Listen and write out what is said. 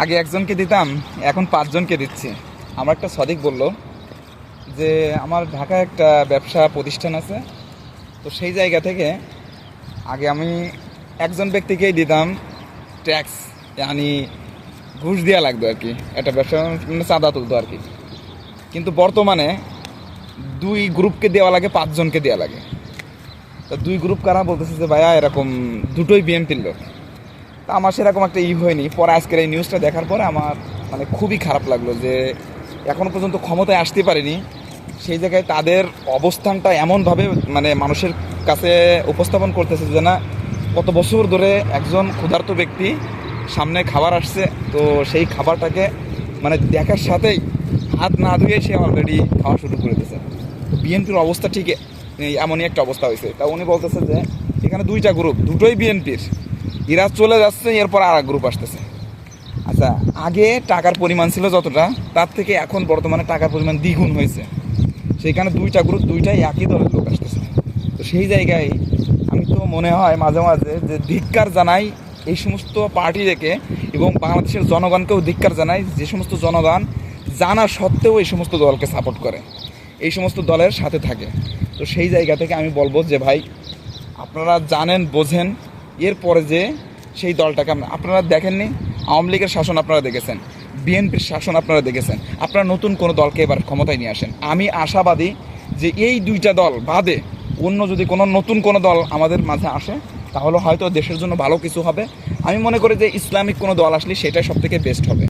আগে একজনকে দিতাম, এখন 5 জনকে দিচ্ছি। আমার একটা সদিক বলল যে আমার ঢাকায় একটা ব্যবসা প্রতিষ্ঠান আছে, তো সেই জায়গা থেকে আগে আমি একজন ব্যক্তিকেই দিতাম ট্যাক্স, yani ঘুষ দেওয়া লাগতো আর কি, একটা ব্যবসা মানে চাঁদা তুলতো আর কি। কিন্তু বর্তমানে 2 গ্রুপকে দেওয়া লাগে, 5 জনকে দেওয়া লাগে। তো 2 গ্রুপ কারা বলতেছে যে ভাইয়া এরকম দুটোই বিএনপির লোক। তা আমার সেরকম একটা হয়নি। পরে আজকের এই নিউজটা দেখার পরে আমার মানে খুবই খারাপ লাগলো যে এখনও পর্যন্ত ক্ষমতায় আসতে পারেনি, সেই জায়গায় তাদের অবস্থানটা এমনভাবে মানে মানুষের কাছে উপস্থাপন করতেছে যে না, কত বছর ধরে একজন ক্ষুধার্ত ব্যক্তি সামনে খাবার আসছে, তো সেই খাবারটাকে মানে দেখার সাথেই হাত না ধুয়ে সে অলরেডি খাওয়া শুরু করে দিয়েছে। তো বিএনপির অবস্থা ঠিক এমনই একটা অবস্থা হয়েছে। তা উনি বলতেছে যে এখানে 2টা গ্রুপ, দুটোই বিএনপির, এরা চলে যাচ্ছে, এরপর আর এক গ্রুপ আসতেছে। আচ্ছা, আগে টাকার পরিমাণ ছিল যতটা, তার থেকে এখন বর্তমানে টাকার পরিমাণ দ্বিগুণ হয়েছে। সেইখানে 2টা গ্রুপ, দুইটাই একই দলের লোক আসতেছে। তো সেই জায়গায় আমি তো মনে হয় মাঝে মাঝে যে ধিক্কার জানাই এই সমস্ত পার্টি রেখে, এবং বাংলাদেশের জনগণকেও ধিক্কার জানাই যে সমস্ত জনগণ জানা সত্ত্বেও এই সমস্ত দলকে সাপোর্ট করে, এই সমস্ত দলের সাথে থাকে। তো সেই জায়গা থেকে আমি বলবো যে ভাই, আপনারা জানেন বোঝেন, এরপরে যে সেই দলটাকে আপনারা দেখেননি, আওয়ামী লীগের শাসন আপনারা দেখেছেন, বিএনপির শাসন আপনারা দেখেছেন, আপনারা নতুন কোনো দলকে এবার ক্ষমতায় নিয়ে আসেন। আমি আশাবাদী যে এই 2টা দল বাদে অন্য যদি কোনো নতুন কোনো দল আমাদের মাঝে আসে, তাহলে হয়তো দেশের জন্য ভালো কিছু হবে। আমি মনে করি যে ইসলামিক কোনো দল আসলে সেটাই সবথেকে বেস্ট হবে।